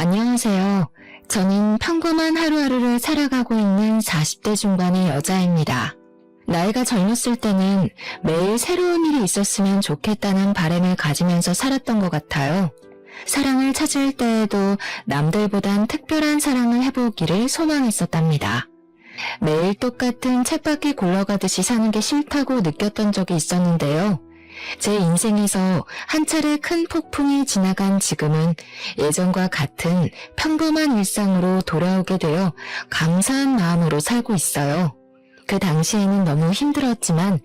안녕하세요. 저는 평범한 하루하루를 살아가고 있는 40대 중반의 여자입니다. 나이가 젊었을 때는 매일 새로운 일이 있었으면 좋겠다는 바람을 가지면서 살았던 것 같아요. 사랑을 찾을 때에도 남들보단 특별한 사랑을 해보기를 소망했었답니다. 매일 똑같은 쳇바퀴 굴러가듯이 사는 게 싫다고 느꼈던 적이 있었는데요. 제 인생에서 한 차례 큰 폭풍이 지나간 지금은 예전과 같은 평범한 일상으로 돌아오게 되어 감사한 마음으로 살고 있어요. 그 당시에는 너무 힘들었지만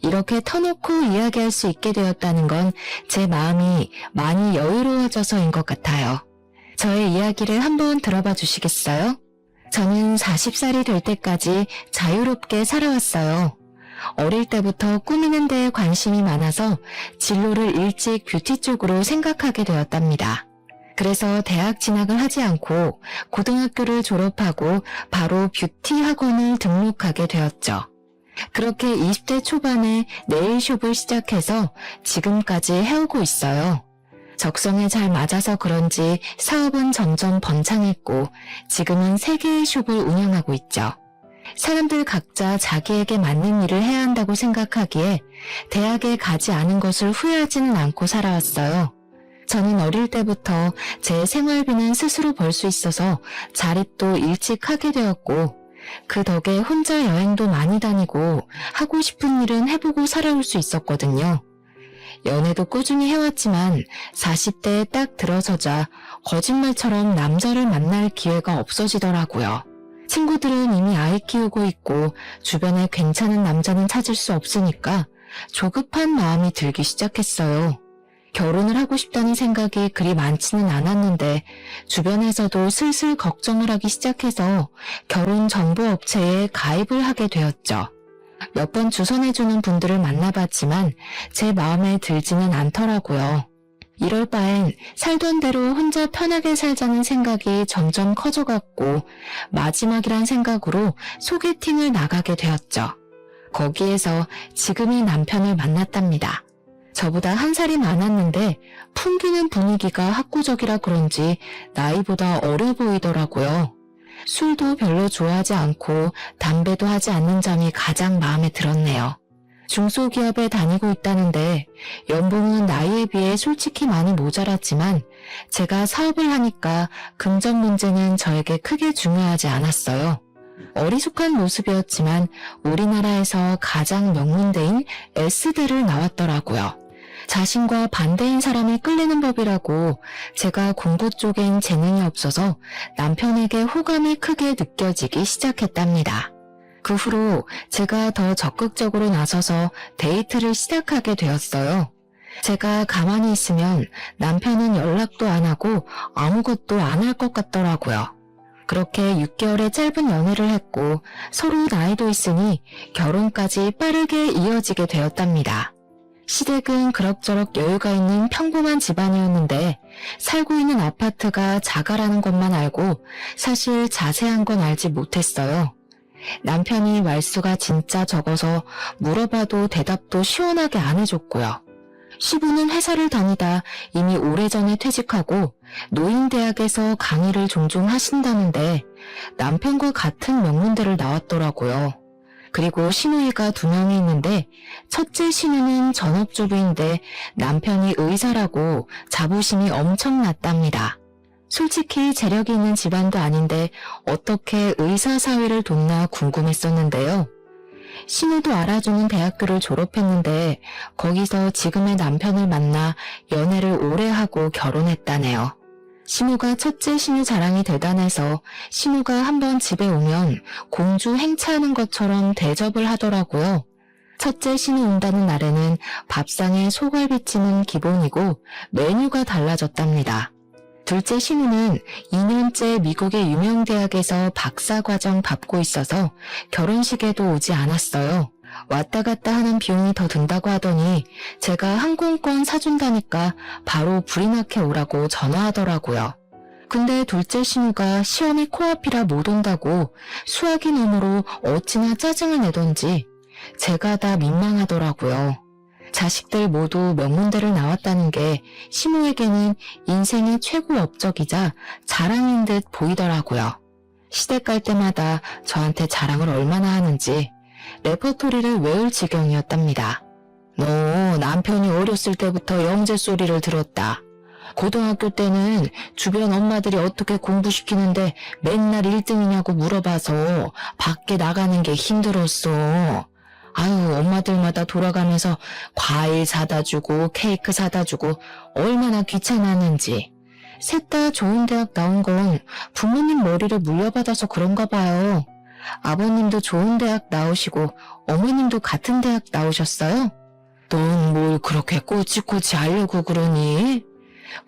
이렇게 터놓고 이야기할 수 있게 되었다는 건 제 마음이 많이 여유로워져서인 것 같아요. 저의 이야기를 한번 들어봐 주시겠어요? 저는 40살이 될 때까지 자유롭게 살아왔어요. 어릴 때부터 꾸미는 데에 관심이 많아서 진로를 일찍 뷰티 쪽으로 생각하게 되었답니다. 그래서 대학 진학을 하지 않고 고등학교를 졸업하고 바로 뷰티 학원을 등록하게 되었죠. 그렇게 20대 초반에 네일숍을 시작해서 지금까지 해오고 있어요. 적성에 잘 맞아서 그런지 사업은 점점 번창했고 지금은 3개의 숍을 운영하고 있죠. 사람들 각자 자기에게 맞는 일을 해야 한다고 생각하기에 대학에 가지 않은 것을 후회하지는 않고 살아왔어요. 저는 어릴 때부터 제 생활비는 스스로 벌 수 있어서 자립도 일찍 하게 되었고 그 덕에 혼자 여행도 많이 다니고 하고 싶은 일은 해보고 살아올 수 있었거든요. 연애도 꾸준히 해왔지만 40대에 딱 들어서자 거짓말처럼 남자를 만날 기회가 없어지더라고요. 친구들은 이미 아이 키우고 있고 주변에 괜찮은 남자는 찾을 수 없으니까 조급한 마음이 들기 시작했어요. 결혼을 하고 싶다는 생각이 그리 많지는 않았는데 주변에서도 슬슬 걱정을 하기 시작해서 결혼 정보 업체에 가입을 하게 되었죠. 몇 번 주선해주는 분들을 만나봤지만 제 마음에 들지는 않더라고요. 이럴 바엔 살던 대로 혼자 편하게 살자는 생각이 점점 커져갔고 마지막이란 생각으로 소개팅을 나가게 되었죠. 거기에서 지금의 남편을 만났답니다. 저보다 1살이 많았는데 풍기는 분위기가 학구적이라 그런지 나이보다 어려 보이더라고요. 술도 별로 좋아하지 않고 담배도 하지 않는 점이 가장 마음에 들었네요. 중소기업에 다니고 있다는데 연봉은 나이에 비해 솔직히 많이 모자랐지만 제가 사업을 하니까 금전 문제는 저에게 크게 중요하지 않았어요. 어리숙한 모습이었지만 우리나라에서 가장 명문대인 S대를 나왔더라고요. 자신과 반대인 사람이 끌리는 법이라고 제가 공부 쪽엔 재능이 없어서 남편에게 호감이 크게 느껴지기 시작했답니다. 그 후로 제가 더 적극적으로 나서서 데이트를 시작하게 되었어요. 제가 가만히 있으면 남편은 연락도 안 하고 아무것도 안 할 것 같더라고요. 그렇게 6개월의 짧은 연애를 했고 서로 나이도 있으니 결혼까지 빠르게 이어지게 되었답니다. 시댁은 그럭저럭 여유가 있는 평범한 집안이었는데 살고 있는 아파트가 자가라는 것만 알고 사실 자세한 건 알지 못했어요. 남편이 말수가 진짜 적어서 물어봐도 대답도 시원하게 안 해줬고요. 시부는 회사를 다니다 이미 오래전에 퇴직하고 노인대학에서 강의를 종종 하신다는데 남편과 같은 명문대를 나왔더라고요. 그리고 시누이가 2명이 있는데 첫째 시누는 전업주부인데 남편이 의사라고 자부심이 엄청났답니다. 솔직히 재력이 있는 집안도 아닌데 어떻게 의사 사위를 돕나 궁금했었는데요. 신우도 알아주는 대학교를 졸업했는데 거기서 지금의 남편을 만나 연애를 오래 하고 결혼했다네요. 신우가 첫째 신우 자랑이 대단해서 신우가 한번 집에 오면 공주 행차하는 것처럼 대접을 하더라고요. 첫째 신우 온다는 날에는 밥상에 소갈비찜은 기본이고 메뉴가 달라졌답니다. 둘째 신우는 2년째 미국의 유명 대학에서 박사과정 밟고 있어서 결혼식에도 오지 않았어요. 왔다 갔다 하는 비용이 더 든다고 하더니 제가 항공권 사준다니까 바로 불이나게 오라고 전화하더라고요. 근데 둘째 신우가 시험이 코앞이라 못 온다고 수학이 너머로 어찌나 짜증을 내던지 제가 다 민망하더라고요. 자식들 모두 명문대를 나왔다는 게 시모에게는 인생의 최고 업적이자 자랑인 듯 보이더라고요. 시댁 갈 때마다 저한테 자랑을 얼마나 하는지 레퍼토리를 외울 지경이었답니다. 너 남편이 어렸을 때부터 영재 소리를 들었다. 고등학교 때는 주변 엄마들이 어떻게 공부시키는데 맨날 1등이냐고 물어봐서 밖에 나가는 게 힘들었어. 아유, 엄마들마다 돌아가면서 과일 사다 주고 케이크 사다 주고 얼마나 귀찮았는지. 셋 다 좋은 대학 나온 건 부모님 머리를 물려받아서 그런가 봐요. 아버님도 좋은 대학 나오시고 어머님도 같은 대학 나오셨어요? 넌 뭘 그렇게 꼬치꼬치 하려고 그러니?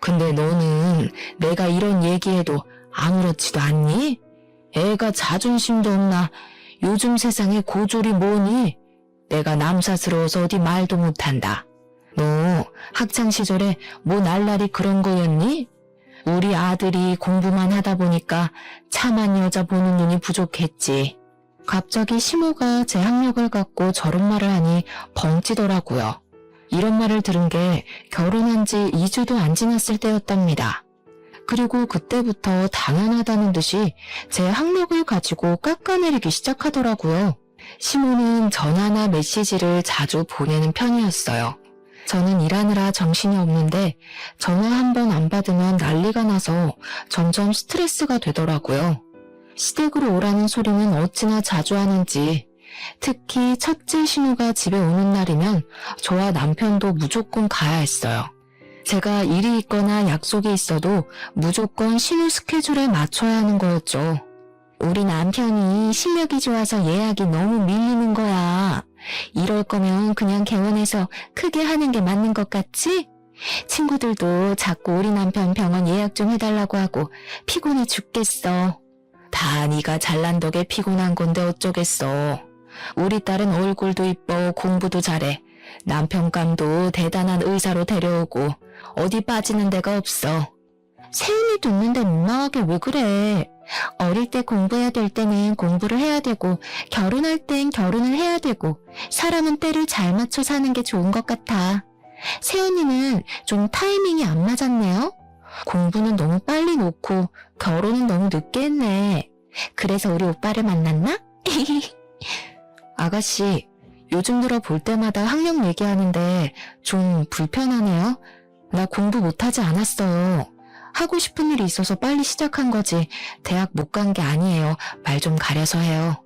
근데 너는 내가 이런 얘기해도 아무렇지도 않니? 애가 자존심도 없나? 요즘 세상에 고졸이 뭐니? 내가 남사스러워서 어디 말도 못한다. 너 학창시절에 뭐 날라리 그런 거였니? 우리 아들이 공부만 하다 보니까 참한 여자 보는 눈이 부족했지. 갑자기 시모가 제 학력을 갖고 저런 말을 하니 벙찌더라고요. 이런 말을 들은 게 결혼한 지 2주도 안 지났을 때였답니다. 그리고 그때부터 당연하다는 듯이 제 학력을 가지고 깎아내리기 시작하더라고요. 시모는 전화나 메시지를 자주 보내는 편이었어요. 저는 일하느라 정신이 없는데 전화 한 번 안 받으면 난리가 나서 점점 스트레스가 되더라고요. 시댁으로 오라는 소리는 어찌나 자주 하는지, 특히 첫째 신우가 집에 오는 날이면 저와 남편도 무조건 가야 했어요. 제가 일이 있거나 약속이 있어도 무조건 신우 스케줄에 맞춰야 하는 거였죠. 우리 남편이 실력이 좋아서 예약이 너무 밀리는 거야. 이럴 거면 그냥 개원해서 크게 하는 게 맞는 것 같지? 친구들도 자꾸 우리 남편 병원 예약 좀 해달라고 하고 피곤해 죽겠어. 다 네가 잘난 덕에 피곤한 건데 어쩌겠어. 우리 딸은 얼굴도 이뻐 공부도 잘해. 남편감도 대단한 의사로 데려오고 어디 빠지는 데가 없어. 세윤이 듣는데 민망하게 왜 그래? 어릴 때 공부해야 될 때는 공부를 해야 되고 결혼할 땐 결혼을 해야 되고 사람은 때를 잘 맞춰 사는 게 좋은 것 같아. 세연이는 좀 타이밍이 안 맞았네요. 공부는 너무 빨리 놓고 결혼은 너무 늦게 했네. 그래서 우리 오빠를 만났나? 아가씨, 요즘 들어 볼 때마다 학력 얘기하는데 좀 불편하네요. 나 공부 못하지 않았어요. 하고 싶은 일이 있어서 빨리 시작한 거지 대학 못 간 게 아니에요. 말 좀 가려서 해요.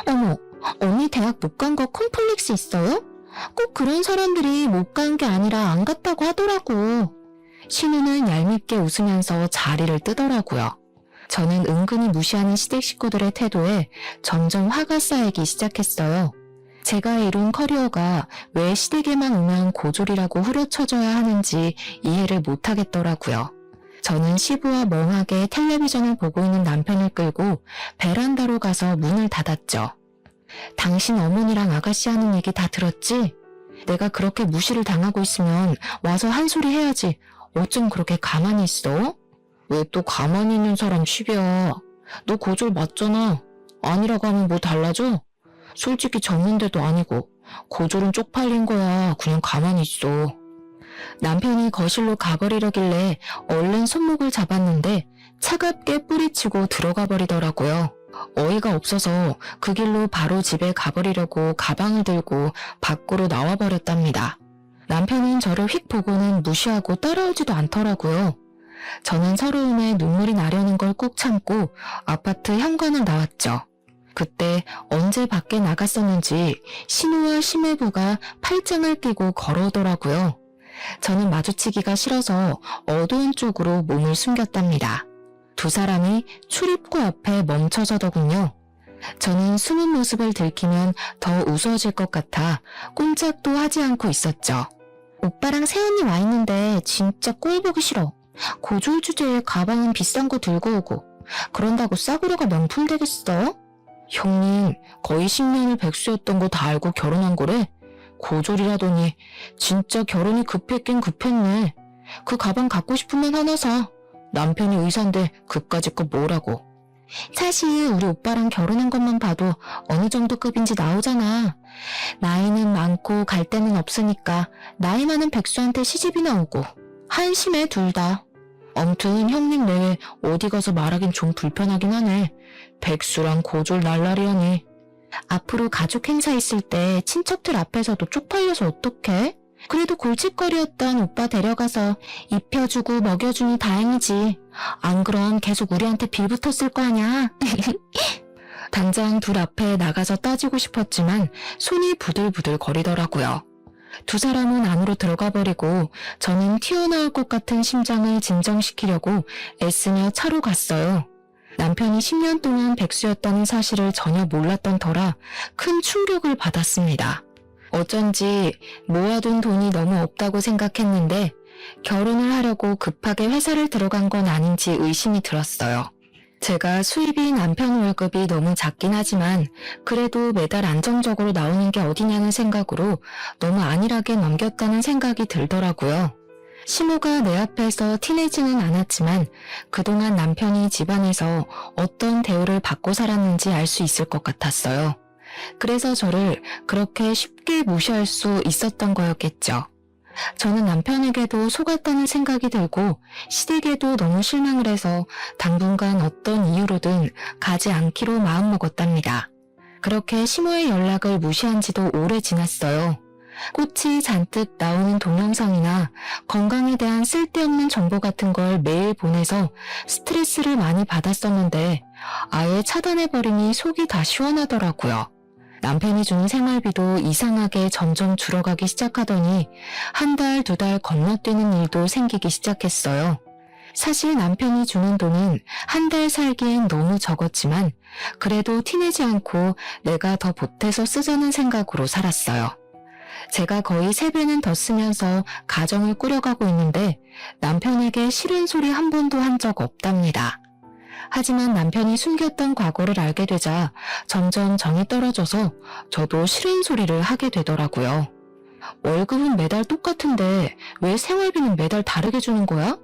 어머, 언니 대학 못 간 거 콤플렉스 있어요? 꼭 그런 사람들이 못 간 게 아니라 안 갔다고 하더라고. 신우는 얄밉게 웃으면서 자리를 뜨더라고요. 저는 은근히 무시하는 시댁 식구들의 태도에 점점 화가 쌓이기 시작했어요. 제가 이룬 커리어가 왜 시댁에만 오면 고졸이라고 후려쳐져야 하는지 이해를 못하겠더라고요. 저는 시부와 멍하게 텔레비전을 보고 있는 남편을 끌고 베란다로 가서 문을 닫았죠. 당신 어머니랑 아가씨 하는 얘기 다 들었지? 내가 그렇게 무시를 당하고 있으면 와서 한 소리 해야지. 어쩜 그렇게 가만히 있어? 왜 또 가만히 있는 사람 시비야? 너 고졸 맞잖아. 아니라고 하면 뭐 달라져? 솔직히 졌는데도 아니고 고졸은 쪽팔린 거야. 그냥 가만히 있어. 남편이 거실로 가버리려길래 얼른 손목을 잡았는데 차갑게 뿌리치고 들어가 버리더라고요. 어이가 없어서 그 길로 바로 집에 가버리려고 가방을 들고 밖으로 나와버렸답니다. 남편은 저를 휙 보고는 무시하고 따라오지도 않더라고요. 저는 서러움에 눈물이 나려는 걸 꾹 참고 아파트 현관을 나왔죠. 그때 언제 밖에 나갔었는지 신우와 심해부가 팔짱을 끼고 걸어오더라고요. 저는 마주치기가 싫어서 어두운 쪽으로 몸을 숨겼답니다. 두 사람이 출입구 앞에 멈춰서더군요. 저는 숨은 모습을 들키면 더 우스워질 것 같아 꼼짝도 하지 않고 있었죠. 오빠랑 세연이 와 있는데 진짜 꼴 보기 싫어. 고졸 주제에 가방은 비싼 거 들고 오고 그런다고 싸구려가 명품 되겠어? 형님, 거의 10년을 백수였던 거 다 알고 결혼한 거래? 고졸이라더니 진짜 결혼이 급했긴 급했네. 그 가방 갖고 싶으면 하나 사. 남편이 의사인데 그까짓 거 뭐라고. 사실 우리 오빠랑 결혼한 것만 봐도 어느 정도 급인지 나오잖아. 나이는 많고 갈 데는 없으니까 나이 많은 백수한테 시집이나 오고 한심해 둘 다. 아무튼 형님 내외 어디 가서 말하긴 좀 불편하긴 하네. 백수랑 고졸 날라리하니. 앞으로 가족 행사 있을 때 친척들 앞에서도 쪽팔려서 어떡해? 그래도 골칫거리였던 오빠 데려가서 입혀주고 먹여주니 다행이지. 안 그럼 계속 우리한테 빌붙었을 거 아냐? 당장 둘 앞에 나가서 따지고 싶었지만 손이 부들부들 거리더라고요. 두 사람은 안으로 들어가 버리고 저는 튀어나올 것 같은 심장을 진정시키려고 애쓰며 차로 갔어요. 남편이 10년 동안 백수였다는 사실을 전혀 몰랐던 터라 큰 충격을 받았습니다. 어쩐지 모아둔 돈이 너무 없다고 생각했는데 결혼을 하려고 급하게 회사를 들어간 건 아닌지 의심이 들었어요. 제가 수입이 남편 월급이 너무 작긴 하지만 그래도 매달 안정적으로 나오는 게 어디냐는 생각으로 너무 안일하게 넘겼다는 생각이 들더라고요. 시모가 내 앞에서 티내지는 않았지만 그동안 남편이 집안에서 어떤 대우를 받고 살았는지 알 수 있을 것 같았어요. 그래서 저를 그렇게 쉽게 무시할 수 있었던 거였겠죠. 저는 남편에게도 속았다는 생각이 들고 시댁에도 너무 실망을 해서 당분간 어떤 이유로든 가지 않기로 마음먹었답니다. 그렇게 시모의 연락을 무시한 지도 오래 지났어요. 꽃이 잔뜩 나오는 동영상이나 건강에 대한 쓸데없는 정보 같은 걸 매일 보내서 스트레스를 많이 받았었는데 아예 차단해버리니 속이 다 시원하더라고요. 남편이 주는 생활비도 이상하게 점점 줄어가기 시작하더니 한 달, 두 달 건너뛰는 일도 생기기 시작했어요. 사실 남편이 주는 돈은 한 달 살기엔 너무 적었지만 그래도 티내지 않고 내가 더 보태서 쓰자는 생각으로 살았어요. 제가 거의 3배는 더 쓰면서 가정을 꾸려가고 있는데 남편에게 싫은 소리 한 번도 한 적 없답니다. 하지만 남편이 숨겼던 과거를 알게 되자 점점 정이 떨어져서 저도 싫은 소리를 하게 되더라고요. 월급은 매달 똑같은데 왜 생활비는 매달 다르게 주는 거야?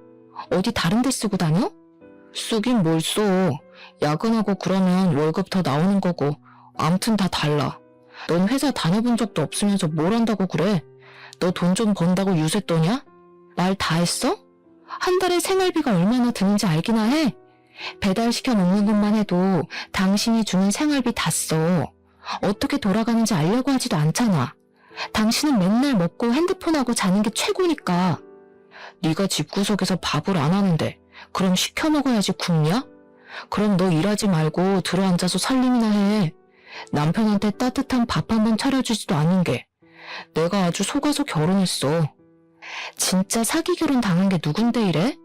어디 다른 데 쓰고 다녀? 쓰긴 뭘 써. 야근하고 그러면 월급 더 나오는 거고 암튼 다 달라. 넌 회사 다녀본 적도 없으면서 뭘 한다고 그래? 너 돈 좀 번다고 유세 떠냐? 말 다 했어? 한 달에 생활비가 얼마나 드는지 알기나 해? 배달시켜 먹는 것만 해도 당신이 주는 생활비 다 써. 어떻게 돌아가는지 알려고 하지도 않잖아. 당신은 맨날 먹고 핸드폰하고 자는 게 최고니까. 네가 집구석에서 밥을 안 하는데 그럼 시켜 먹어야지 굶냐? 그럼 너 일하지 말고 들어앉아서 살림이나 해. 남편한테 따뜻한 밥 한 번 차려주지도 않는 게 내가 아주 속아서 결혼했어. 진짜 사기 결혼 당한 게 누군데 이래?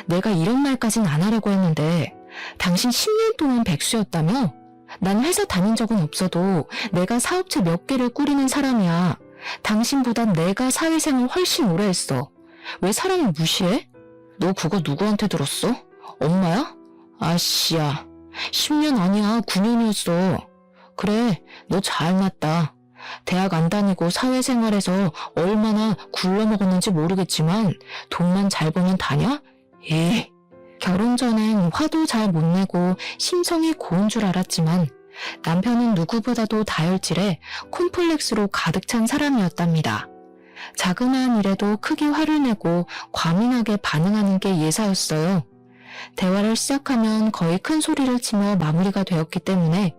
내가 이런 말까진 안 하려고 했는데 당신 10년 동안 백수였다며? 난 회사 다닌 적은 없어도 내가 사업체 몇 개를 꾸리는 사람이야. 당신보단 내가 사회생활 훨씬 오래 했어. 왜 사람을 무시해? 너 그거 누구한테 들었어? 엄마야? 아씨야, 10년 아니야 9년이었어. 그래, 너 잘났다. 대학 안 다니고 사회생활에서 얼마나 굴러먹었는지 모르겠지만 돈만 잘 벌면 다냐? 예. 결혼 전엔 화도 잘 못 내고 심성이 고운 줄 알았지만 남편은 누구보다도 다혈질에 콤플렉스로 가득 찬 사람이었답니다. 자그마한 일에도 크게 화를 내고 과민하게 반응하는 게 예사였어요. 대화를 시작하면 거의 큰 소리를 치며 마무리가 되었기 때문에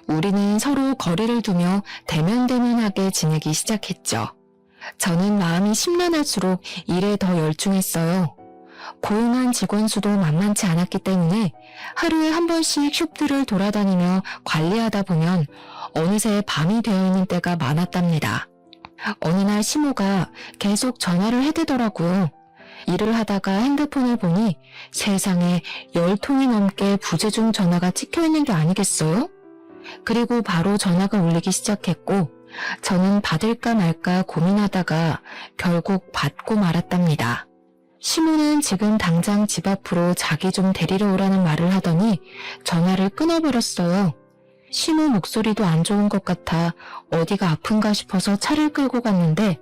우리는 서로 거리를 두며 대면대면하게 지내기 시작했죠. 저는 마음이 심란할수록 일에 더 열중했어요. 고용한 직원 수도 만만치 않았기 때문에 하루에 한 번씩 숍들을 돌아다니며 관리하다 보면 어느새 밤이 되어 있는 때가 많았답니다. 어느 날 시모가 계속 전화를 해대더라고요. 일을 하다가 핸드폰을 보니 세상에 10통이 넘게 부재중 전화가 찍혀있는 게 아니겠어요? 그리고 바로 전화가 울리기 시작했고 저는 받을까 말까 고민하다가 결국 받고 말았답니다. 시모는 지금 당장 집 앞으로 자기 좀 데리러 오라는 말을 하더니 전화를 끊어버렸어요. 시모 목소리도 안 좋은 것 같아 어디가 아픈가 싶어서 차를 끌고 갔는데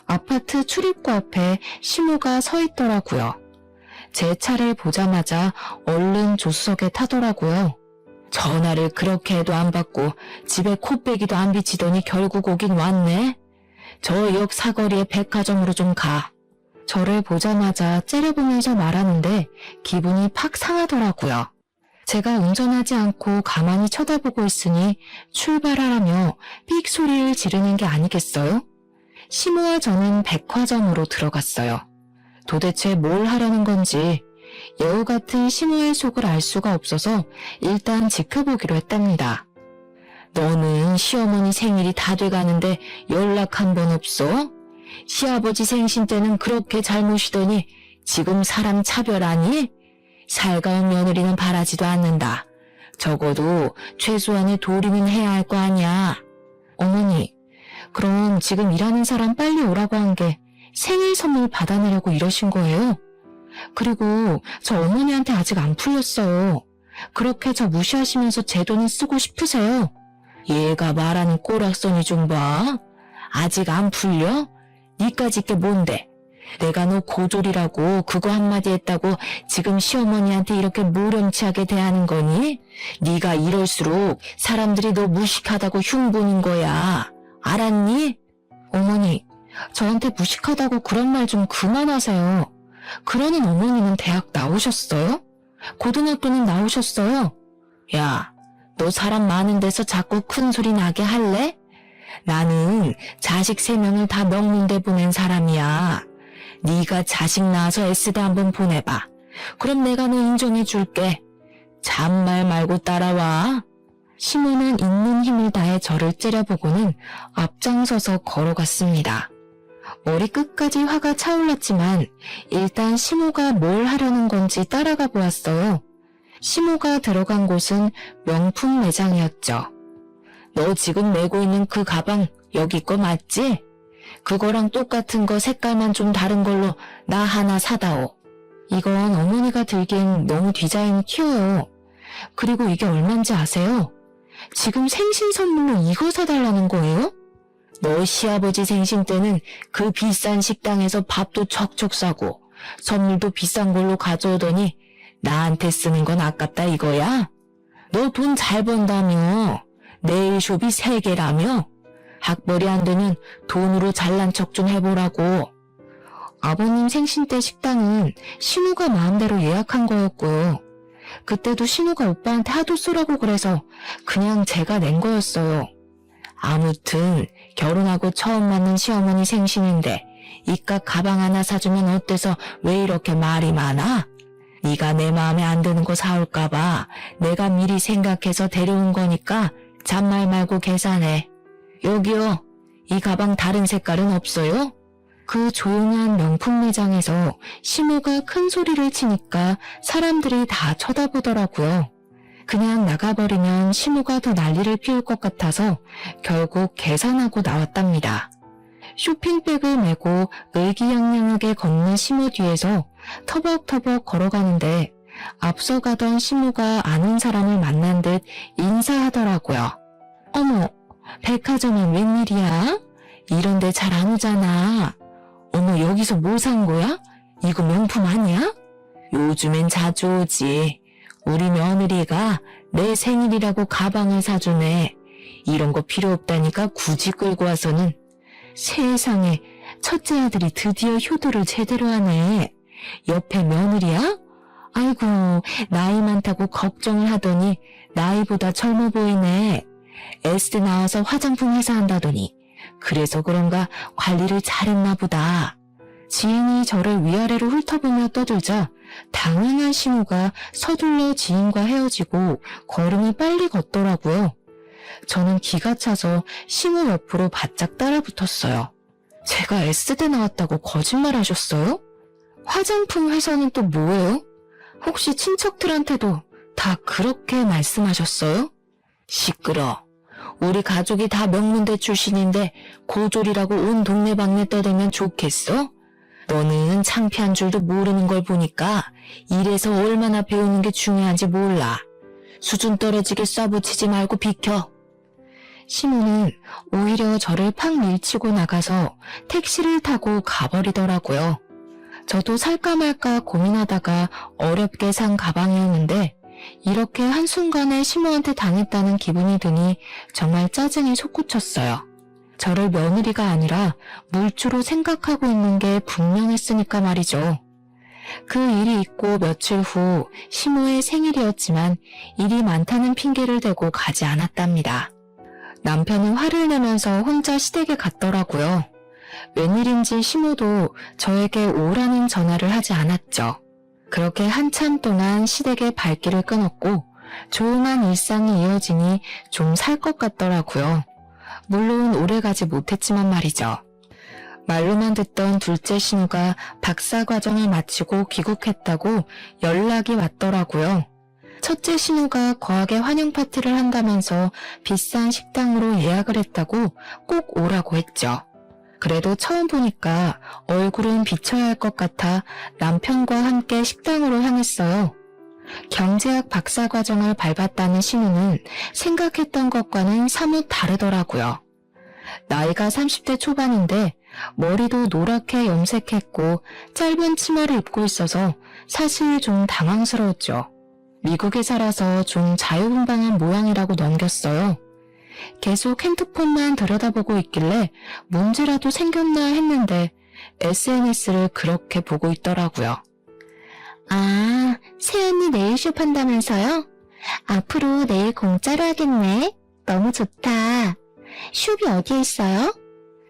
아파트 출입구 앞에 시모가 서 있더라고요. 제 차를 보자마자 얼른 조수석에 타더라고요. 전화를 그렇게 해도 안 받고 집에 코빼기도 안 비치더니 결국 오긴 왔네. 저 역 사거리의 백화점으로 좀 가. 저를 보자마자 째려보면서 말하는데 기분이 팍 상하더라고요. 제가 운전하지 않고 가만히 쳐다보고 있으니 출발하라며 삑 소리를 지르는 게 아니겠어요? 시모와 저는 백화점으로 들어갔어요. 도대체 뭘 하려는 건지 여우 같은 시모의 속을 알 수가 없어서 일단 지켜보기로 했답니다. 너는 시어머니 생일이 다 돼가는데 연락 한 번 없어? 시아버지 생신 때는 그렇게 잘 모시더니 지금 사람 차별하니? 살가운 며느리는 바라지도 않는다. 적어도 최소한의 도리는 해야 할 거 아니야. 어머니, 그럼 지금 일하는 사람 빨리 오라고 한 게 생일 선물 받아내려고 이러신 거예요? 그리고 저 어머니한테 아직 안 풀렸어요. 그렇게 저 무시하시면서 제 돈을 쓰고 싶으세요? 얘가 말하는 꼬락서니 좀 봐. 아직 안 풀려? 니까짓 게 뭔데? 내가 너 고졸이라고 그거 한마디 했다고 지금 시어머니한테 이렇게 무렴치하게 대하는 거니? 네가 이럴수록 사람들이 너 무식하다고 흉보는 거야. 알았니? 어머니, 저한테 무식하다고 그런 말 좀 그만하세요. 그러는 어머니는 대학 나오셨어요? 고등학교는 나오셨어요? 야, 너 사람 많은 데서 자꾸 큰 소리 나게 할래? 나는 자식 3명을 다 명문대 보낸 사람이야. 네가 자식 낳아서 S대 한번 보내봐. 그럼 내가 너 인정해 줄게. 잔말 말고 따라와. 시모는 있는 힘을 다해 저를 째려보고는 앞장서서 걸어갔습니다. 머리 끝까지 화가 차올랐지만 일단 시모가 뭘 하려는 건지 따라가 보았어요. 시모가 들어간 곳은 명품 매장이었죠. 너 지금 메고 있는 그 가방 여기 거 맞지? 그거랑 똑같은 거 색깔만 좀 다른 걸로 나 하나 사다오. 이건 어머니가 들기엔 너무 디자인이 튀어요. 그리고 이게 얼만지 아세요? 지금 생신 선물로 이거 사달라는 거예요? 너 시아버지 생신 때는 그 비싼 식당에서 밥도 척척 사고 선물도 비싼 걸로 가져오더니 나한테 쓰는 건 아깝다 이거야? 너 돈 잘 번다며? 네일숍이 3개라며? 학벌이 안 되면 돈으로 잘난 척 좀 해보라고. 아버님 생신 때 식당은 신우가 마음대로 예약한 거였고요. 그때도 신우가 오빠한테 하도 쏘라고 그래서 그냥 제가 낸 거였어요. 아무튼 결혼하고 처음 만난 시어머니 생신인데 이깟 가방 하나 사주면 어때서 왜 이렇게 말이 많아? 네가 내 마음에 안 드는 거 사올까 봐 내가 미리 생각해서 데려온 거니까 잔말 말고 계산해. 여기요. 이 가방 다른 색깔은 없어요? 그 조용한 명품 매장에서 시모가 큰 소리를 치니까 사람들이 다 쳐다보더라고요. 그냥 나가버리면 시모가 더 난리를 피울 것 같아서 결국 계산하고 나왔답니다. 쇼핑백을 메고 의기양양하게 걷는 시모 뒤에서 터벅터벅 걸어가는데 앞서 가던 시모가 아는 사람을 만난 듯 인사하더라고요. 어머, 백화점은 웬일이야? 이런 데 잘 안 오잖아. 어머, 여기서 뭐 산 거야? 이거 명품 아니야? 요즘엔 자주 오지. 우리 며느리가 내 생일이라고 가방을 사주네. 이런 거 필요 없다니까 굳이 끌고 와서는. 세상에, 첫째 아들이 드디어 효도를 제대로 하네. 옆에 며느리야? 아이고, 나이 많다고 걱정을 하더니 나이보다 젊어 보이네. S대 나와서 화장품 회사 한다더니 그래서 그런가 관리를 잘했나 보다. 지인이 저를 위아래로 훑어보며 떠들자 당황한 신우가 서둘러 지인과 헤어지고 걸음을 빨리 걷더라고요. 저는 기가 차서 신우 옆으로 바짝 따라붙었어요. 제가 S대 나왔다고 거짓말 하셨어요? 화장품 회사는 또 뭐예요? 혹시 친척들한테도 다 그렇게 말씀하셨어요? 시끄러. 우리 가족이 다 명문대 출신인데 고졸이라고 온 동네방네 떠들면 좋겠어? 너는 창피한 줄도 모르는 걸 보니까 일에서 얼마나 배우는 게 중요한지 몰라. 수준 떨어지게 쏴붙이지 말고 비켜. 시모는 오히려 저를 팍 밀치고 나가서 택시를 타고 가버리더라고요. 저도 살까 말까 고민하다가 어렵게 산 가방이었는데 이렇게 한순간에 시모한테 당했다는 기분이 드니 정말 짜증이 솟구쳤어요. 저를 며느리가 아니라 물주로 생각하고 있는 게 분명했으니까 말이죠. 그 일이 있고 며칠 후 시모의 생일이었지만 일이 많다는 핑계를 대고 가지 않았답니다. 남편은 화를 내면서 혼자 시댁에 갔더라고요. 웬일인지 시모도 저에게 오라는 전화를 하지 않았죠. 그렇게 한참 동안 시댁의 발길을 끊었고 조용한 일상이 이어지니 좀 살 것 같더라고요. 물론 오래가지 못했지만 말이죠. 말로만 듣던 둘째 신우가 박사과정을 마치고 귀국했다고 연락이 왔더라고요. 첫째 신우가 거하게 환영 파티를 한다면서 비싼 식당으로 예약을 했다고 꼭 오라고 했죠. 그래도 처음 보니까 얼굴은 비춰야 할 것 같아 남편과 함께 식당으로 향했어요. 경제학 박사과정을 밟았다는 신우는 생각했던 것과는 사뭇 다르더라고요. 나이가 30대 초반인데 머리도 노랗게 염색했고 짧은 치마를 입고 있어서 사실 좀 당황스러웠죠. 미국에 살아서 좀 자유분방한 모양이라고 넘겼어요. 계속 핸드폰만 들여다보고 있길래 문제라도 생겼나 했는데 SNS를 그렇게 보고 있더라고요. 아, 새언니 네일숍 한다면서요? 앞으로 네일 공짜로 하겠네. 너무 좋다. 숍이 어디에 있어요?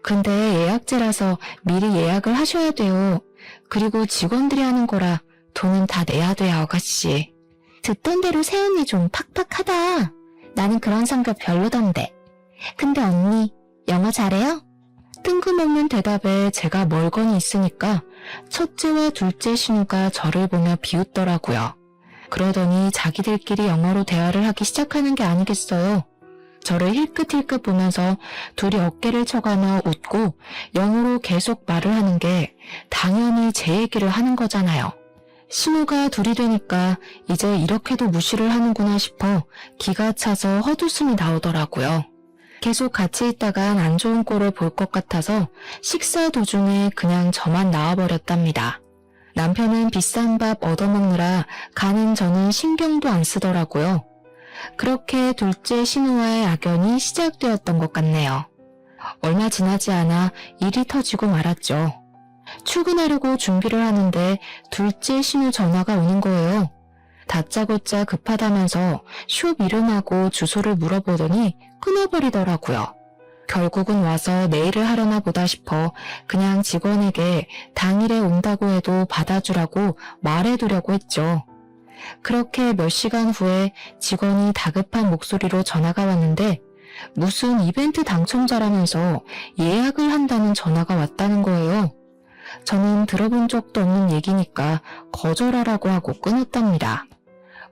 근데 예약제라서 미리 예약을 하셔야 돼요. 그리고 직원들이 하는 거라 돈은 다 내야 돼요, 아가씨. 듣던 대로 새언니 좀 팍팍하다. 나는 그런 성격 별로던데. 근데 언니, 영어 잘해요? 뜬금없는 대답에 제가 멀거니 있으니까 첫째와 둘째 신우가 저를 보며 비웃더라고요. 그러더니 자기들끼리 영어로 대화를 하기 시작하는 게 아니겠어요. 저를 힐끗힐끗 보면서 둘이 어깨를 쳐가며 웃고 영어로 계속 말을 하는 게 당연히 제 얘기를 하는 거잖아요. 신우가 둘이 되니까 이제 이렇게도 무시를 하는구나 싶어 기가 차서 헛웃음이 나오더라고요. 계속 같이 있다간 안 좋은 꼴을 볼 것 같아서 식사 도중에 그냥 저만 나와버렸답니다. 남편은 비싼 밥 얻어먹느라 가는 저는 신경도 안 쓰더라고요. 그렇게 둘째 신우와의 악연이 시작되었던 것 같네요. 얼마 지나지 않아 일이 터지고 말았죠. 출근하려고 준비를 하는데 둘째 신우 전화가 오는 거예요. 다짜고짜 급하다면서 숍 이름하고 주소를 물어보더니 끊어버리더라고요. 결국은 와서 네일을 하려나 보다 싶어 그냥 직원에게 당일에 온다고 해도 받아주라고 말해두려고 했죠. 그렇게 몇 시간 후에 직원이 다급한 목소리로 전화가 왔는데 무슨 이벤트 당첨자라면서 예약을 한다는 전화가 왔다는 거예요. 저는 들어본 적도 없는 얘기니까 거절하라고 하고 끊었답니다.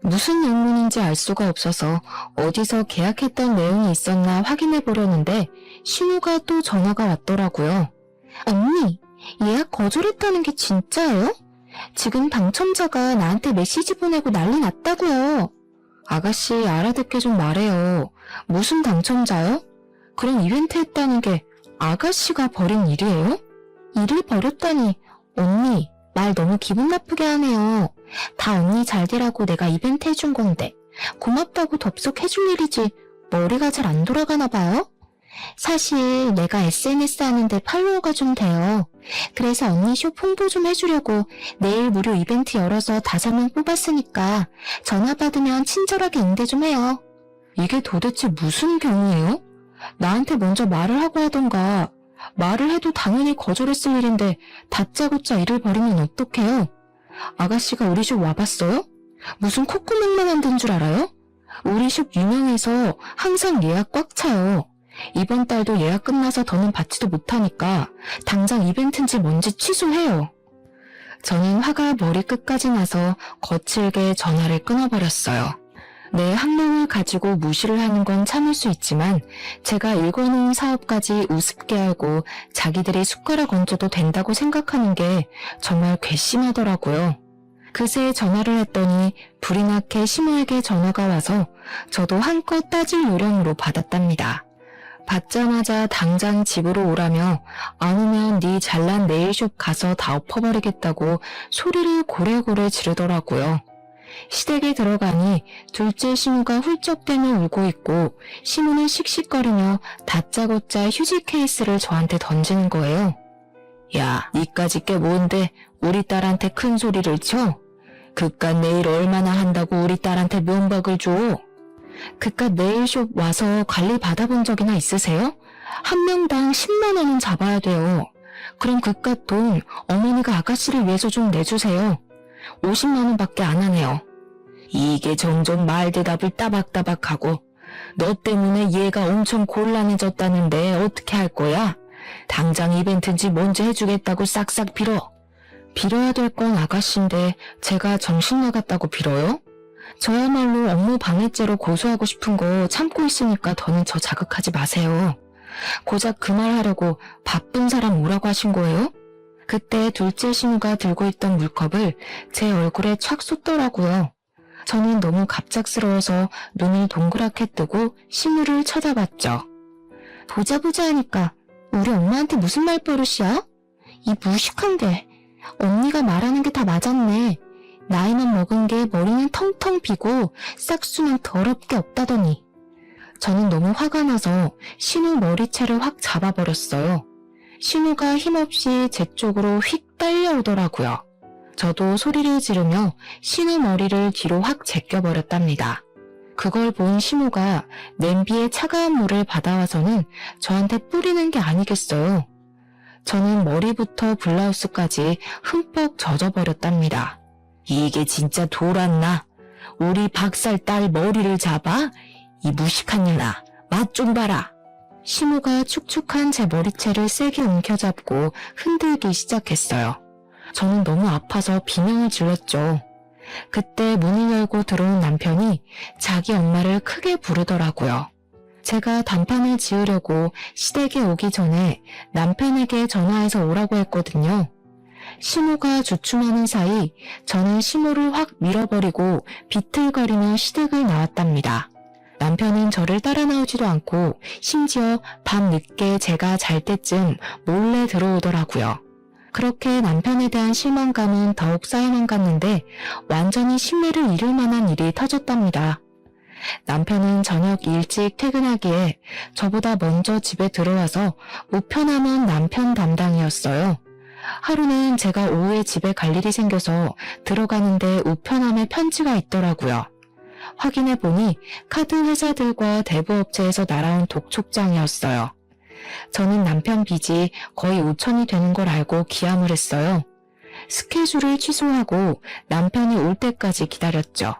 무슨 영문인지 알 수가 없어서 어디서 계약했던 내용이 있었나 확인해 보려는데 신우가 또 전화가 왔더라고요. 언니, 예약 거절했다는 게 진짜예요? 지금 당첨자가 나한테 메시지 보내고 난리 났다고요. 아가씨 알아듣게 좀 말해요. 무슨 당첨자요? 그럼 이벤트 했다는 게 아가씨가 벌인 일이에요? 일을 벌였다니 언니 말 너무 기분 나쁘게 하네요. 다 언니 잘 되라고 내가 이벤트 해준 건데 고맙다고 덥석 해줄 일이지 머리가 잘 안 돌아가나 봐요? 사실 내가 SNS 하는데 팔로워가 좀 돼요. 그래서 언니 숍 홍보 좀 해주려고 내일 무료 이벤트 열어서 5명 뽑았으니까 전화 받으면 친절하게 응대 좀 해요. 이게 도대체 무슨 경우예요? 나한테 먼저 말을 하고 하던가. 말을 해도 당연히 거절했을 일인데 다짜고짜 일을 벌이면 어떡해요? 아가씨가 우리 숍 와봤어요? 무슨 콧구멍만 만든 줄 알아요? 우리 숍 유명해서 항상 예약 꽉 차요. 이번 달도 예약 끝나서 더는 받지도 못하니까 당장 이벤트인지 뭔지 취소해요. 저는 화가 머리끝까지 나서 거칠게 전화를 끊어버렸어요. 내 학명을 가지고 무시를 하는 건 참을 수 있지만 제가 일궈놓은 사업까지 우습게 알고 자기들이 숟가락 얹어도 된다고 생각하는 게 정말 괘씸하더라고요. 그새 전화를 했더니 불이 나게 시모에게 전화가 와서 저도 한껏 따질 요령으로 받았답니다. 받자마자 당장 집으로 오라며 안 오면 네 잘난 네일숍 가서 다 엎어버리겠다고 소리를 고래고래 지르더라고요. 시댁에 들어가니 둘째 시무가 훌쩍대며 울고 있고 시무는 씩씩거리며 다짜고짜 휴지 케이스를 저한테 던지는 거예요. 야, 니까짓 게 뭔데 우리 딸한테 큰 소리를 쳐? 그깟 네일 얼마나 한다고 우리 딸한테 면박을 줘? 그깟 네일숍 와서 관리 받아본 적이나 있으세요? 한 명당 10만 원은 잡아야 돼요. 그럼 그깟 돈 어머니가 아가씨를 위해서 좀 내주세요. 50만 원밖에 안 하네요. 이게 점점 말 대답을 따박따박하고 너 때문에 얘가 엄청 곤란해졌다는데 어떻게 할 거야? 당장 이벤트인지 뭔지 해주겠다고 싹싹 빌어. 빌어야 될 건 아가씨인데 제가 정신 나갔다고 빌어요? 저야말로 업무 방해죄로 고소하고 싶은 거 참고 있으니까 더는 저 자극하지 마세요. 고작 그 말 하려고 바쁜 사람 오라고 하신 거예요? 그때 둘째 시무가 들고 있던 물컵을 제 얼굴에 착 쏟더라고요. 저는 너무 갑작스러워서 눈을 동그랗게 뜨고 시무를 쳐다봤죠. 보자 하니까 우리 엄마한테 무슨 말버릇이야? 이 무식한 게. 언니가 말하는 게 다 맞았네. 나이만 먹은 게 머리는 텅텅 비고 싹수는 더럽게 없다더니. 저는 너무 화가 나서 신우 머리채를 확 잡아버렸어요. 신우가 힘없이 제 쪽으로 휙 딸려오더라고요. 저도 소리를 지르며 신우 머리를 뒤로 확 제껴버렸답니다. 그걸 본 신우가 냄비에 차가운 물을 받아와서는 저한테 뿌리는 게 아니겠어요. 저는 머리부터 블라우스까지 흠뻑 젖어버렸답니다. 이게 진짜 돌았나? 우리 박살 딸 머리를 잡아? 이 무식한 년아, 맛 좀 봐라. 시무가 축축한 제 머리채를 세게 움켜잡고 흔들기 시작했어요. 저는 너무 아파서 비명을 질렀죠. 그때 문을 열고 들어온 남편이 자기 엄마를 크게 부르더라고요. 제가 단판을 지으려고 시댁에 오기 전에 남편에게 전화해서 오라고 했거든요. 시무가 주춤하는 사이 저는 시무를 확 밀어버리고 비틀거리며 시댁을 나왔답니다. 남편은 저를 따라 나오지도 않고 심지어 밤 늦게 제가 잘 때쯤 몰래 들어오더라고요. 그렇게 남편에 대한 실망감은 더욱 쌓여만 갔는데 완전히 신뢰를 잃을 만한 일이 터졌답니다. 남편은 저녁 일찍 퇴근하기에 저보다 먼저 집에 들어와서 우편함은 남편 담당이었어요. 하루는 제가 오후에 집에 갈 일이 생겨서 들어가는데 우편함에 편지가 있더라고요. 확인해보니 카드 회사들과 대부업체에서 날아온 독촉장이었어요. 저는 남편 빚이 거의 5천이 되는 걸 알고 기함을 했어요. 스케줄을 취소하고 남편이 올 때까지 기다렸죠.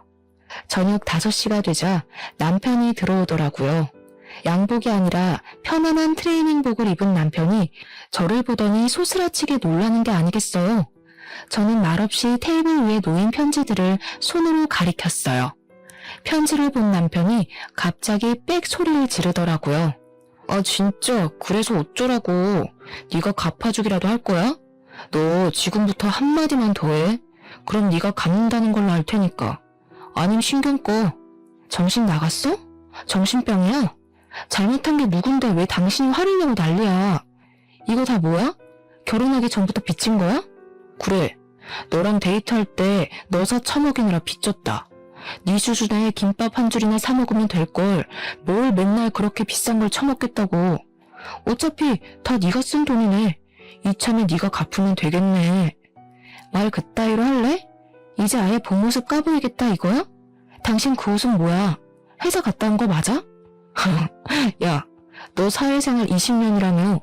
저녁 5시가 되자 남편이 들어오더라고요. 양복이 아니라 편안한 트레이닝복을 입은 남편이 저를 보더니 소스라치게 놀라는 게 아니겠어요. 저는 말없이 테이블 위에 놓인 편지들을 손으로 가리켰어요. 편지를 본 남편이 갑자기 빽 소리를 지르더라고요. 아 진짜 그래서 어쩌라고. 네가 갚아주기라도 할 거야? 너 지금부터 한마디만 더 해. 그럼 네가 갚는다는 걸로 알 테니까. 아님 신경 꺼. 정신 나갔어? 정신병이야? 잘못한 게 누군데 왜 당신이 화를 내고 난리야. 이거 다 뭐야? 결혼하기 전부터 빚진 거야? 그래. 너랑 데이트할 때 너 사 처먹이느라 빚졌다. 네 수준에 김밥 한 줄이나 사 먹으면 될걸 뭘 맨날 그렇게 비싼 걸 처먹겠다고. 어차피 다 네가 쓴 돈이네. 이참에 네가 갚으면 되겠네. 말 그따위로 할래? 이제 아예 본 모습 까보이겠다 이거야? 당신 그 옷은 뭐야? 회사 갔다 온 거 맞아? 야, 너 사회생활 20년이라며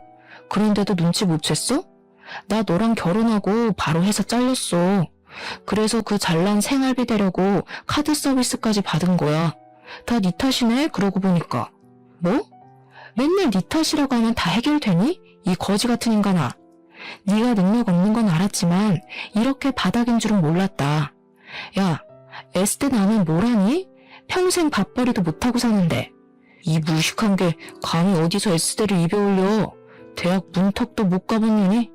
그런데도 눈치 못 챘어? 나 너랑 결혼하고 바로 회사 잘렸어. 그래서 그 잘난 생활비 대려고 카드 서비스까지 받은 거야. 다 네 탓이네 그러고 보니까. 뭐? 맨날 네 탓이라고 하면 다 해결되니? 이 거지 같은 인간아. 네가 능력 없는 건 알았지만 이렇게 바닥인 줄은 몰랐다. 야, S대 나는 뭘 하니? 평생 밥벌이도 못하고 사는데. 이 무식한 게 감히 어디서 S대를 입에 올려. 대학 문턱도 못 가본 년이?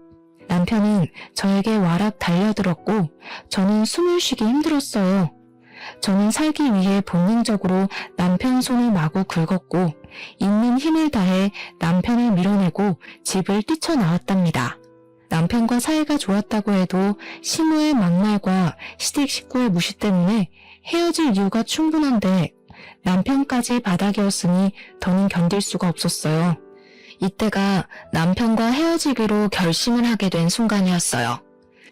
남편은 저에게 와락 달려들었고 저는 숨을 쉬기 힘들었어요. 저는 살기 위해 본능적으로 남편 손을 마구 긁었고 있는 힘을 다해 남편을 밀어내고 집을 뛰쳐나왔답니다. 남편과 사이가 좋았다고 해도 시무의 막말과 시댁 식구의 무시 때문에 헤어질 이유가 충분한데 남편까지 바닥이었으니 더는 견딜 수가 없었어요. 이때가 남편과 헤어지기로 결심을 하게 된 순간이었어요.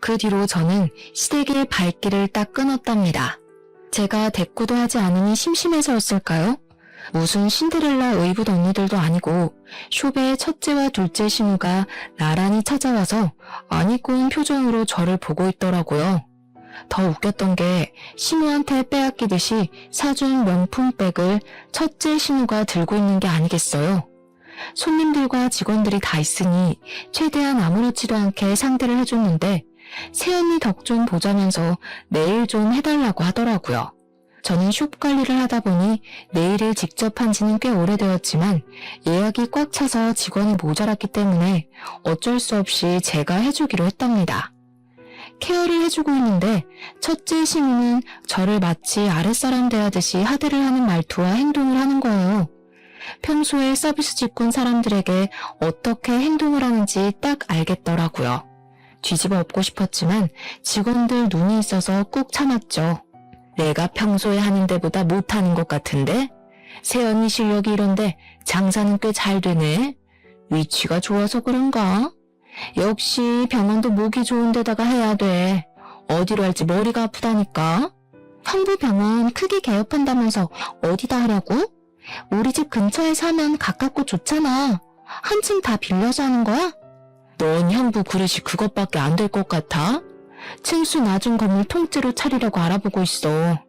그 뒤로 저는 시댁의 발길을 딱 끊었답니다. 제가 대꾸도 하지 않으니 심심해서였을까요? 무슨 신데렐라 의붓 언니들도 아니고 숍의 첫째와 둘째 신우가 나란히 찾아와서 안 입고 온 표정으로 저를 보고 있더라고요. 더 웃겼던 게 신우한테 빼앗기듯이 사준 명품백을 첫째 신우가 들고 있는 게 아니겠어요. 손님들과 직원들이 다 있으니 최대한 아무렇지도 않게 상대를 해줬는데 새언니 덕 좀 보자면서 네일 좀 해달라고 하더라고요. 저는 숍 관리를 하다 보니 네일을 직접 한 지는 꽤 오래되었지만 예약이 꽉 차서 직원이 모자랐기 때문에 어쩔 수 없이 제가 해주기로 했답니다. 케어를 해주고 있는데 첫째 신우는 저를 마치 아랫사람 대하듯이 하대를 하는 말투와 행동을 하는 거예요. 평소에 서비스 직군 사람들에게 어떻게 행동을 하는지 딱 알겠더라고요. 뒤집어 엎고 싶었지만 직원들 눈이 있어서 꾹 참았죠. 내가 평소에 하는 데보다 못하는 것 같은데? 새언니 실력이 이런데 장사는 꽤 잘 되네. 위치가 좋아서 그런가? 역시 병원도 목이 좋은 데다가 해야 돼. 어디로 할지 머리가 아프다니까. 형부 병원 크게 개업한다면서 어디다 하려고? 우리 집 근처에서 하면 가깝고 좋잖아. 한층 다 빌려서 하는 거야? 넌 형부 그릇이 그것밖에 안 될 것 같아? 층수 낮은 건물 통째로 차리려고 알아보고 있어.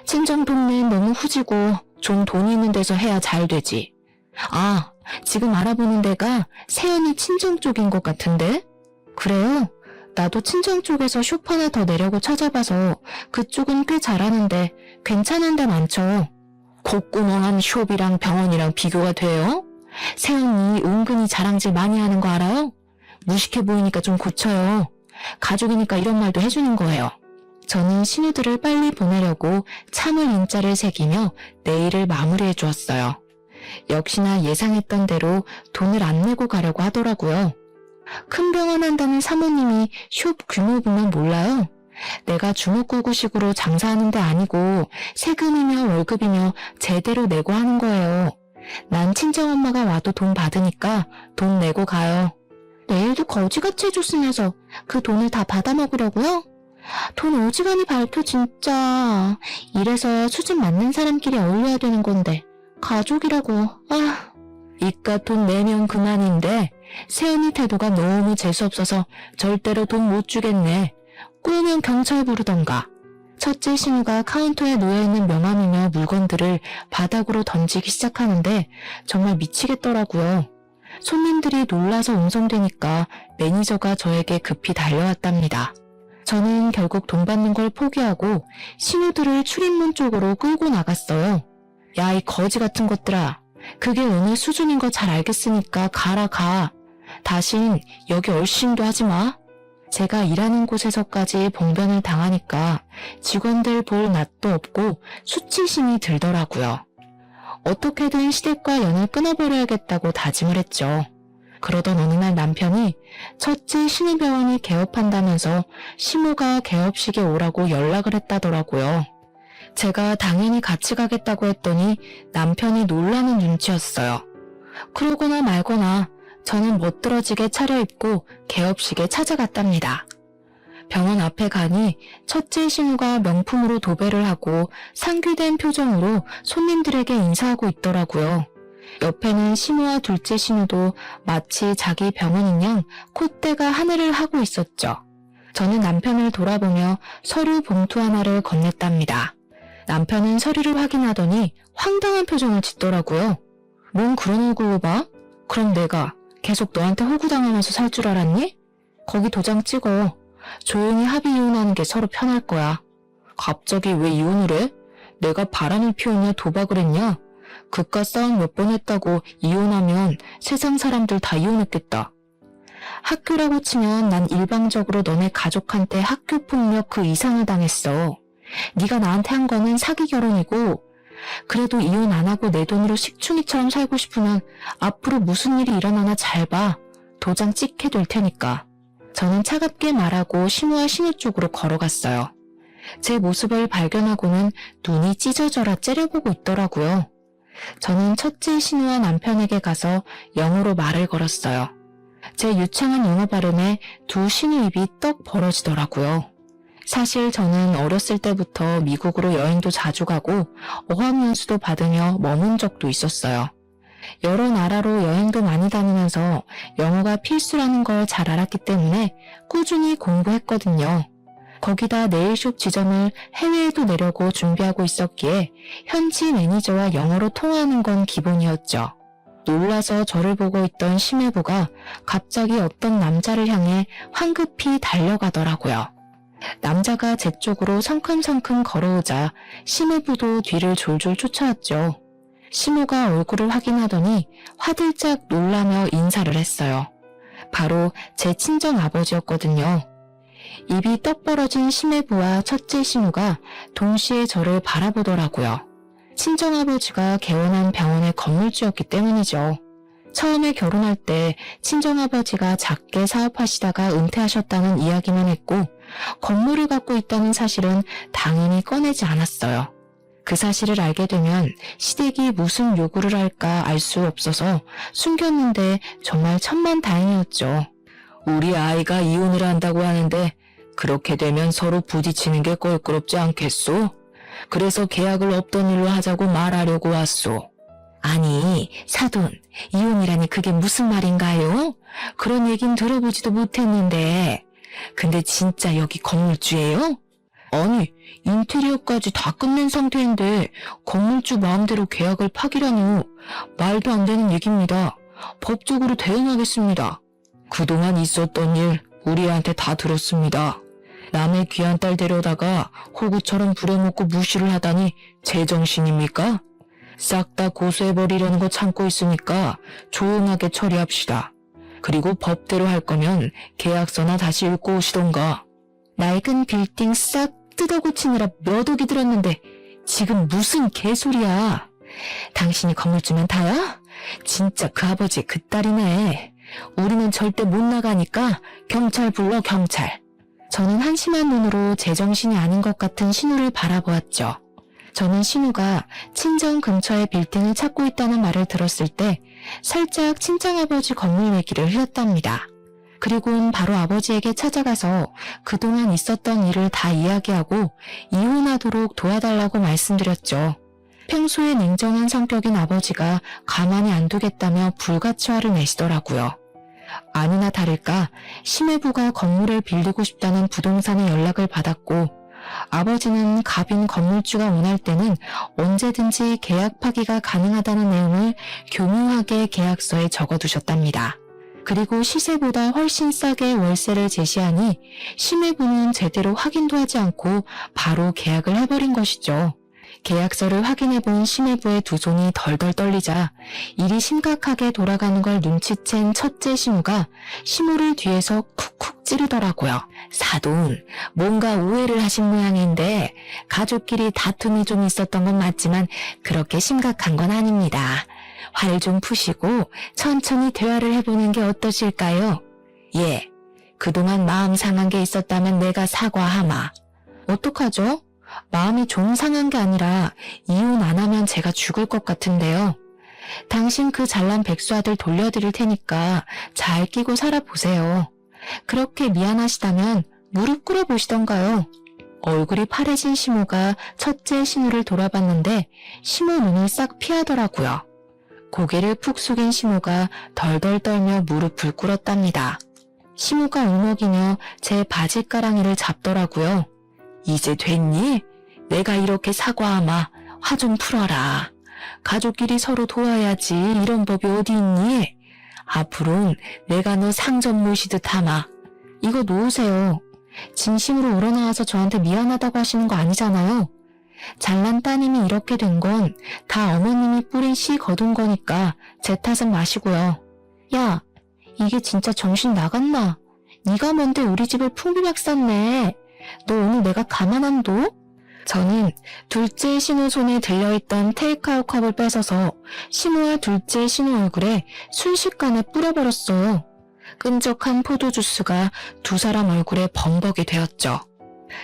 친정 동네는 너무 후지고 좀 돈이 있는 데서 해야 잘 되지. 아, 지금 알아보는 데가 새언니 친정 쪽인 것 같은데? 그래요? 나도 친정 쪽에서 숍 하나 더 내려고 찾아봐서 그쪽은 꽤 잘하는데 괜찮은 데 많죠. 콧구멍한 숍이랑 병원이랑 비교가 돼요? 새언니 은근히 자랑질 많이 하는 거 알아요? 무식해 보이니까 좀 고쳐요. 가족이니까 이런 말도 해주는 거예요. 저는 신우들을 빨리 보내려고 참을 인자를 새기며 내일을 마무리해 주었어요. 역시나 예상했던 대로 돈을 안 내고 가려고 하더라고요. 큰 병원 한다는 사모님이 숍 규모 보면 몰라요. 내가 주먹구구식으로 장사하는 데 아니고 세금이며 월급이며 제대로 내고 하는 거예요. 난 친정엄마가 와도 돈 받으니까 돈 내고 가요. 내일도 거지같이 해줬으면서 그 돈을 다 받아먹으려고요? 돈 어지간히 밝혀 진짜. 이래서 수준 맞는 사람끼리 어울려야 되는 건데 가족이라고. 이깟 돈 내면 그만인데 새언니 태도가 너무 재수없어서 절대로 돈 못 주겠네. 꾸면 경찰 부르던가. 첫째 신우가 카운터에 놓여있는 명함이며 물건들을 바닥으로 던지기 시작하는데 정말 미치겠더라고요. 손님들이 놀라서 웅성대니까 매니저가 저에게 급히 달려왔답니다. 저는 결국 돈 받는 걸 포기하고 신우들을 출입문 쪽으로 끌고 나갔어요. 야, 이 거지 같은 것들아. 그게 오늘 수준인 거 잘 알겠으니까 가라 가. 다신 여기 얼씬도 하지 마. 제가 일하는 곳에서까지 봉변을 당하니까 직원들 볼 낯도 없고 수치심이 들더라고요. 어떻게든 시댁과 연을 끊어버려야겠다고 다짐을 했죠. 그러던 어느 날 남편이 첫째 신우병원이 개업한다면서 시모가 개업식에 오라고 연락을 했다더라고요. 제가 당연히 같이 가겠다고 했더니 남편이 놀라는 눈치였어요. 그러거나 말거나 저는 멋들어지게 차려입고 개업식에 찾아갔답니다. 병원 앞에 가니 첫째 신우가 명품으로 도배를 하고 상규된 표정으로 손님들에게 인사하고 있더라고요. 옆에는 신우와 둘째 신우도 마치 자기 병원인 양 콧대가 하늘을 하고 있었죠. 저는 남편을 돌아보며 서류 봉투 하나를 건넸답니다. 남편은 서류를 확인하더니 황당한 표정을 짓더라고요. 뭔 그런 얼굴로 봐? 그럼 내가 계속 너한테 호구당하면서 살 줄 알았니? 거기 도장 찍어. 조용히 합의 이혼하는 게 서로 편할 거야. 갑자기 왜 이혼을 해? 내가 바람을 피웠냐 도박을 했냐? 그깟 싸움 몇 번 했다고 이혼하면 세상 사람들 다 이혼했겠다. 학교라고 치면 난 일방적으로 너네 가족한테 학교 폭력 그 이상을 당했어. 네가 나한테 한 거는 사기 결혼이고 그래도 이혼 안 하고 내 돈으로 식충이처럼 살고 싶으면 앞으로 무슨 일이 일어나나 잘 봐. 도장 찍게 될 테니까. 저는 차갑게 말하고 신우와 신우 쪽으로 걸어갔어요. 제 모습을 발견하고는 눈이 찢어져라 째려보고 있더라고요. 저는 첫째 신우와 남편에게 가서 영어로 말을 걸었어요. 제 유창한 영어 발음에 두 신우 입이 떡 벌어지더라고요. 사실 저는 어렸을 때부터 미국으로 여행도 자주 가고 어학연수도 받으며 머문 적도 있었어요. 여러 나라로 여행도 많이 다니면서 영어가 필수라는 걸 잘 알았기 때문에 꾸준히 공부했거든요. 거기다 네일숍 지점을 해외에도 내려고 준비하고 있었기에 현지 매니저와 영어로 통화하는 건 기본이었죠. 놀라서 저를 보고 있던 심해부가 갑자기 어떤 남자를 향해 황급히 달려가더라고요. 남자가 제 쪽으로 성큼성큼 걸어오자 심해부도 뒤를 졸졸 쫓아왔죠. 심호가 얼굴을 확인하더니 화들짝 놀라며 인사를 했어요. 바로 제 친정아버지였거든요. 입이 떡 벌어진 심해부와 첫째 신우가 동시에 저를 바라보더라고요. 친정아버지가 개원한 병원의 건물주였기 때문이죠. 처음에 결혼할 때 친정아버지가 작게 사업하시다가 은퇴하셨다는 이야기만 했고 건물을 갖고 있다는 사실은 당연히 꺼내지 않았어요. 그 사실을 알게 되면 시댁이 무슨 요구를 할까 알 수 없어서 숨겼는데 정말 천만다행이었죠. 우리 아이가 이혼을 한다고 하는데 그렇게 되면 서로 부딪히는 게 껄끄럽지 않겠소? 그래서 계약을 없던 일로 하자고 말하려고 왔소. 아니, 사돈, 이혼이라니 그게 무슨 말인가요? 그런 얘긴 들어보지도 못했는데. 근데 진짜 여기 건물주예요? 아니, 인테리어까지 다 끝낸 상태인데 건물주 마음대로 계약을 파기라뇨. 말도 안 되는 얘기입니다. 법적으로 대응하겠습니다. 그동안 있었던 일 우리한테 다 들었습니다. 남의 귀한 딸 데려다가 호구처럼 부려먹고 무시를 하다니 제정신입니까? 싹 다 고소해버리려는 거 참고 있으니까 조용하게 처리합시다. 그리고 법대로 할 거면 계약서나 다시 읽고 오시던가. 낡은 빌딩 싹 뜯어고치느라 몇 억이 들었는데 지금 무슨 개소리야. 당신이 건물주면 다야? 진짜 그 아버지 그 딸이네. 우리는 절대 못 나가니까 경찰 불러 경찰. 저는 한심한 눈으로 제정신이 아닌 것 같은 신우를 바라보았죠. 저는 신우가 친정 근처의 빌딩을 찾고 있다는 말을 들었을 때 살짝 친정아버지 건물 얘기를 흘렸답니다. 그리고는 바로 아버지에게 찾아가서 그동안 있었던 일을 다 이야기하고 이혼하도록 도와달라고 말씀드렸죠. 평소에 냉정한 성격인 아버지가 가만히 안 두겠다며 불같이 화를 내시더라고요. 아니나 다를까 심해부가 건물을 빌리고 싶다는 부동산에 연락을 받았고 아버지는 갑인 건물주가 원할 때는 언제든지 계약 파기가 가능하다는 내용을 교묘하게 계약서에 적어두셨답니다. 그리고 시세보다 훨씬 싸게 월세를 제시하니 심해부는 제대로 확인도 하지 않고 바로 계약을 해버린 것이죠. 계약서를 확인해본 심해부의 두 손이 덜덜 떨리자 일이 심각하게 돌아가는 걸 눈치챈 첫째 신우가 심호를 뒤에서 쿡쿡 찌르더라고요. 사돈, 뭔가 오해를 하신 모양인데 가족끼리 다툼이 좀 있었던 건 맞지만 그렇게 심각한 건 아닙니다. 화를 좀 푸시고 천천히 대화를 해보는 게 어떠실까요? 예, 그동안 마음 상한 게 있었다면 내가 사과하마. 어떡하죠? 마음이 좀 상한 게 아니라 이혼 안 하면 제가 죽을 것 같은데요. 당신 그 잘난 백수 아들 돌려드릴 테니까 잘 끼고 살아보세요. 그렇게 미안하시다면 무릎 꿇어보시던가요. 얼굴이 파래진 심호가 첫째 신우를 돌아봤는데 심호 눈을 싹 피하더라고요. 고개를 푹 숙인 심호가 덜덜 떨며 무릎을 꿇었답니다. 심호가 울먹이며 제 바지가랑이를 잡더라고요. 이제 됐니? 내가 이렇게 사과하마. 화 좀 풀어라. 가족끼리 서로 도와야지. 이런 법이 어디 있니? 앞으로는 내가 너 상점 모시듯 하마. 이거 놓으세요. 진심으로 우러나와서 저한테 미안하다고 하시는 거 아니잖아요. 잘난 따님이 이렇게 된 건 다 어머님이 뿌린 씨 거둔 거니까 제 탓은 마시고요. 야, 이게 진짜 정신 나갔나? 네가 뭔데 우리 집을 풍비박 쌌네. 너 오늘 내가 가만 안 둬? 저는 둘째 신우 손에 들려있던 테이크아웃 컵을 뺏어서 신우와 둘째 신우 얼굴에 순식간에 뿌려버렸어요. 끈적한 포도주스가 두 사람 얼굴에 범벅이 되었죠.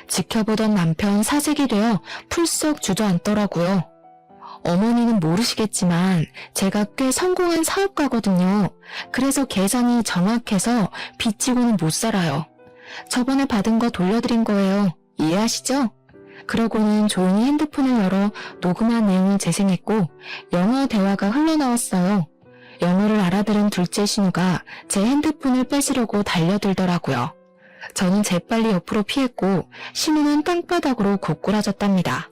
지켜보던 남편 사색이 되어 풀썩 주저앉더라고요. 어머니는 모르시겠지만 제가 꽤 성공한 사업가거든요. 그래서 계산이 정확해서 빚지고는 못 살아요. 저번에 받은 거 돌려드린 거예요. 이해하시죠? 그러고는 조용히 핸드폰을 열어 녹음한 내용을 재생했고 영어 대화가 흘러나왔어요. 영어를 알아들은 둘째 신우가 제 핸드폰을 뺏으려고 달려들더라고요. 저는 재빨리 옆으로 피했고 신우는 땅바닥으로 고꾸라졌답니다.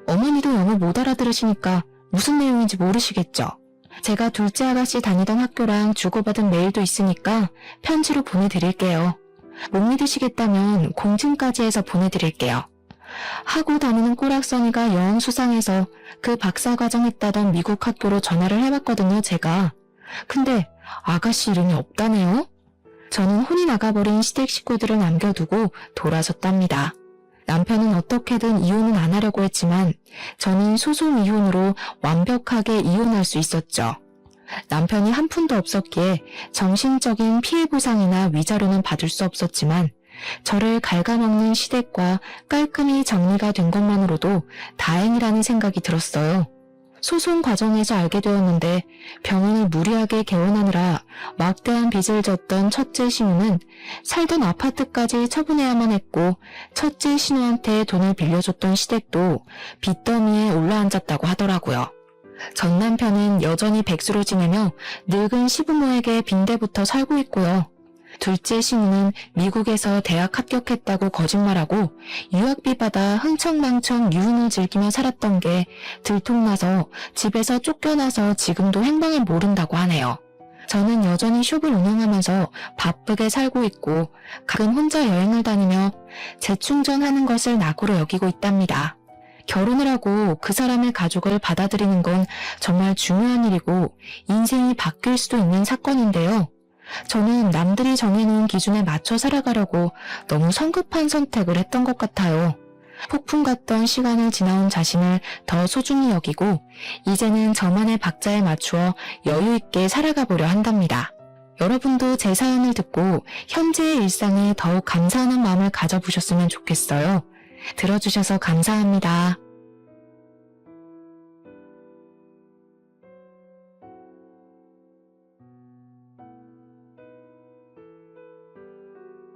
어머니도 영어 못 알아들으시니까 무슨 내용인지 모르시겠죠? 제가 둘째 아가씨 다니던 학교랑 주고받은 메일도 있으니까 편지로 보내드릴게요. 못 믿으시겠다면 공증까지 해서 보내드릴게요. 하고 다니는 꼬락서니가 영 수상해서 그 박사과정 했다던 미국 학교로 전화를 해봤거든요, 제가. 근데 아가씨 이름이 없다네요? 저는 혼이 나가버린 시댁 식구들을 남겨두고 돌아섰답니다. 남편은 어떻게든 이혼은 안 하려고 했지만 저는 소송 이혼으로 완벽하게 이혼할 수 있었죠. 남편이 한 푼도 없었기에 정신적인 피해 보상이나 위자료는 받을 수 없었지만 저를 갉아먹는 시댁과 깔끔히 정리가 된 것만으로도 다행이라는 생각이 들었어요. 소송 과정에서 알게 되었는데 병원을 무리하게 개원하느라 막대한 빚을 졌던 첫째 신우는 살던 아파트까지 처분해야만 했고 첫째 신우한테 돈을 빌려줬던 시댁도 빚더미에 올라앉았다고 하더라고요. 전 남편은 여전히 백수로 지내며 늙은 시부모에게 빈대부터 살고 있고요. 둘째 신우는 미국에서 대학 합격했다고 거짓말하고 유학비 받아 흥청망청 유흥을 즐기며 살았던 게 들통나서 집에서 쫓겨나서 지금도 행방을 모른다고 하네요. 저는 여전히 숍을 운영하면서 바쁘게 살고 있고 가끔 혼자 여행을 다니며 재충전하는 것을 낙으로 여기고 있답니다. 결혼을 하고 그 사람의 가족을 받아들이는 건 정말 중요한 일이고 인생이 바뀔 수도 있는 사건인데요. 저는 남들이 정해놓은 기준에 맞춰 살아가려고 너무 성급한 선택을 했던 것 같아요. 폭풍 같던 시간을 지나온 자신을 더 소중히 여기고 이제는 저만의 박자에 맞추어 여유 있게 살아가 보려 한답니다. 여러분도 제 사연을 듣고 현재의 일상에 더욱 감사하는 마음을 가져보셨으면 좋겠어요. 들어주셔서 감사합니다.